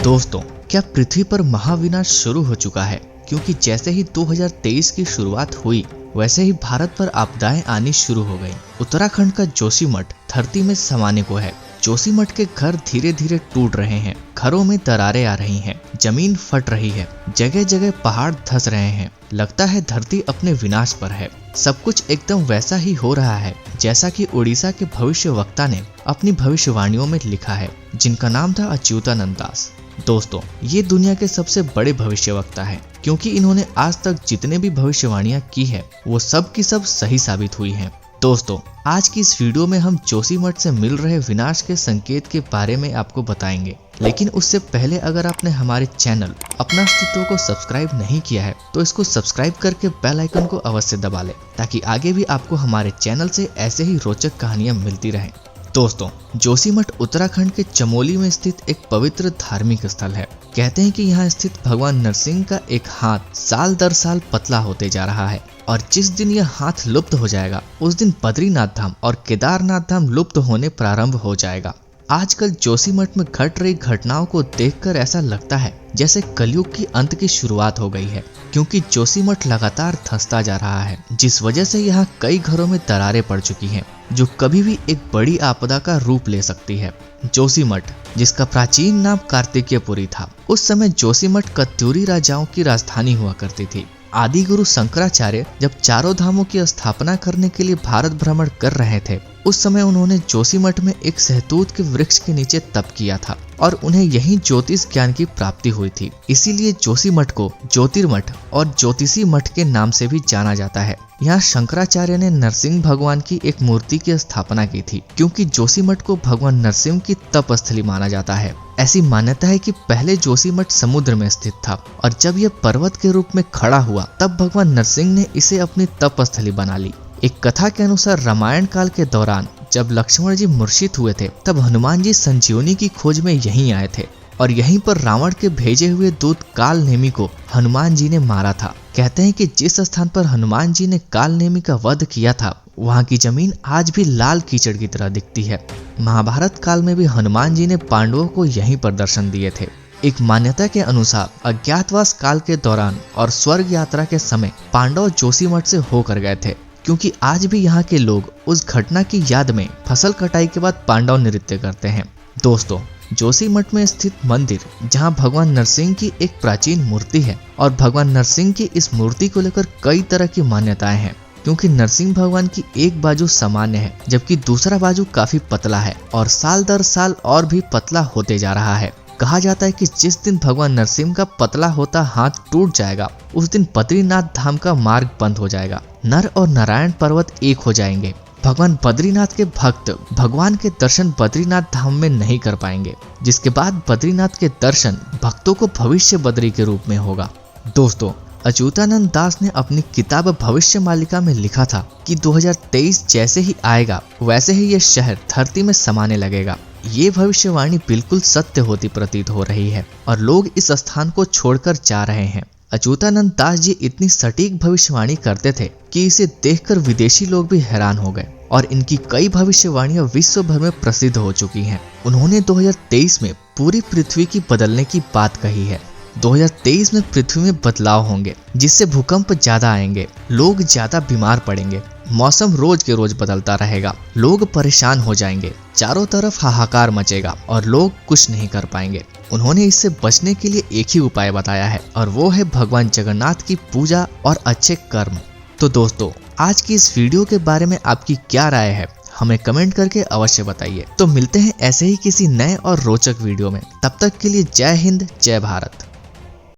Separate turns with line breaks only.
दोस्तों, क्या पृथ्वी पर महाविनाश शुरू हो चुका है? क्योंकि जैसे ही 2023 की शुरुआत हुई वैसे ही भारत पर आपदाएं आनी शुरू हो गईं। उत्तराखंड का जोशीमठ धरती में समाने को है। जोशीमठ के घर धीरे धीरे टूट रहे हैं, घरों में दरारें आ रही हैं, जमीन फट रही है, जगह जगह पहाड़ धंस रहे हैं। लगता है धरती अपने विनाश पर है। सब कुछ एकदम वैसा ही हो रहा है जैसा कि उड़ीसा के भविष्यवक्ता ने अपनी भविष्यवाणियों में लिखा है, जिनका नाम था अच्युतानंद दास। दोस्तों, ये दुनिया के सबसे बड़े भविष्यवक्ता हैं, क्योंकि इन्होंने आज तक जितने भी भविष्यवाणियां की है वो सब की सब सही साबित हुई हैं। दोस्तों, आज की इस वीडियो में हम जोशीमठ से मिल रहे विनाश के संकेत के बारे में आपको बताएंगे। लेकिन उससे पहले अगर आपने हमारे चैनल अपना अस्तित्व को सब्सक्राइब नहीं किया है तो इसको सब्सक्राइब करके बेल आइकन को अवश्य दबा लें, ताकि आगे भी आपको हमारे चैनल से ऐसे ही रोचक कहानियां मिलती रहें। दोस्तों, जोशीमठ उत्तराखंड के चमोली में स्थित एक पवित्र धार्मिक स्थल है। कहते हैं कि यहाँ स्थित भगवान नरसिंह का एक हाथ साल दर साल पतला होते जा रहा है और जिस दिन यह हाथ लुप्त हो जाएगा उस दिन बद्रीनाथ धाम और केदारनाथ धाम लुप्त होने प्रारंभ हो जाएगा। आजकल जोशीमठ में घट रही घटनाओं को देखकर ऐसा लगता है जैसे कलयुग की अंत की शुरुआत हो गई है, क्योंकि जोशीमठ लगातार धंसता जा रहा है, जिस वजह से यहाँ कई घरों में दरारें पड़ चुकी हैं, जो कभी भी एक बड़ी आपदा का रूप ले सकती है। जोशीमठ, जिसका प्राचीन नाम कार्तिकेयपुरी था, उस समय जोशीमठ कत्यूरी राजाओं की राजधानी हुआ करती थी। आदि गुरु शंकराचार्य जब चारों धामों की स्थापना करने के लिए भारत भ्रमण कर रहे थे, उस समय उन्होंने जोशीमठ में एक सहतूत के वृक्ष के नीचे तप किया था और उन्हें यही ज्योतिष ज्ञान की प्राप्ति हुई थी। इसीलिए जोशीमठ को ज्योतिर्मठ और ज्योतिषी मठ के नाम से भी जाना जाता है। यहाँ शंकराचार्य ने नरसिंह भगवान की एक मूर्ति की स्थापना की थी, क्योंकि जोशीमठ को भगवान नरसिंह की तपस्थली माना जाता है। ऐसी मान्यता है कि पहले जोशीमठ समुद्र में स्थित था और जब यह पर्वत के रूप में खड़ा हुआ तब भगवान नरसिंह ने इसे अपनी तपस्थली बना ली। एक कथा के अनुसार रामायण काल के दौरान जब लक्ष्मण जी मूर्छित हुए थे तब हनुमान जी संजीवनी की खोज में यहीं आए थे और यहीं पर रावण के भेजे हुए दूत काल नेमी को हनुमान जी ने मारा था। कहते हैं कि जिस स्थान पर हनुमान जी ने काल नेमी का वध किया था वहां की जमीन आज भी लाल कीचड़ की तरह दिखती है। महाभारत काल में भी हनुमान जी ने पांडवों को यहीं पर दर्शन दिए थे। एक मान्यता के अनुसार अज्ञातवास काल के दौरान और स्वर्ग यात्रा के समय पांडव जोशीमठ से होकर गए थे, क्योंकि आज भी यहाँ के लोग उस घटना की याद में फसल कटाई के बाद पांडव नृत्य करते हैं। दोस्तों, जोशीमठ में स्थित मंदिर, जहाँ भगवान नरसिंह की एक प्राचीन मूर्ति है और भगवान नरसिंह की इस मूर्ति को लेकर कई तरह की मान्यताएं हैं, क्योंकि नरसिंह भगवान की एक बाजू सामान्य है जबकि दूसरा बाजू काफी पतला है और साल दर साल और भी पतला होते जा रहा है। कहा जाता है कि जिस दिन भगवान नरसिंह का पतला होता हाथ टूट जाएगा उस दिन बद्रीनाथ धाम का मार्ग बंद हो जाएगा, नर और नारायण पर्वत एक हो जाएंगे। भगवान बद्रीनाथ के भक्त भगवान के दर्शन बद्रीनाथ धाम में नहीं कर पाएंगे, जिसके बाद बद्रीनाथ के दर्शन भक्तों को भविष्य बद्री के रूप में होगा। दोस्तों, अच्युतानंद दास ने अपनी किताब भविष्य मालिका में लिखा था कि 2023 जैसे ही आएगा वैसे ही ये शहर धरती में समाने लगेगा। ये भविष्यवाणी बिल्कुल सत्य होती प्रतीत हो रही है और लोग इस स्थान को छोड़कर जा रहे हैं। अच्युतानंद दास जी इतनी सटीक भविष्यवाणी करते थे कि इसे देखकर विदेशी लोग भी हैरान हो गए और इनकी कई भविष्यवाणियां विश्व भर में प्रसिद्ध हो चुकी हैं। उन्होंने 2023 में पूरी पृथ्वी की बदलने की बात कही है। 2023 में पृथ्वी में बदलाव होंगे, जिससे भूकंप ज्यादा आएंगे, लोग ज्यादा बीमार पड़ेंगे, मौसम रोज के रोज बदलता रहेगा, लोग परेशान हो जाएंगे, चारों तरफ हाहाकार मचेगा और लोग कुछ नहीं कर पाएंगे। उन्होंने इससे बचने के लिए एक ही उपाय बताया है और वो है भगवान जगन्नाथ की पूजा और अच्छे कर्म। तो दोस्तों, आज की इस वीडियो के बारे में आपकी क्या राय है, हमें कमेंट करके अवश्य बताइए। तो मिलते हैं ऐसे ही किसी नए और रोचक वीडियो में। तब तक के लिए जय हिंद, जय भारत।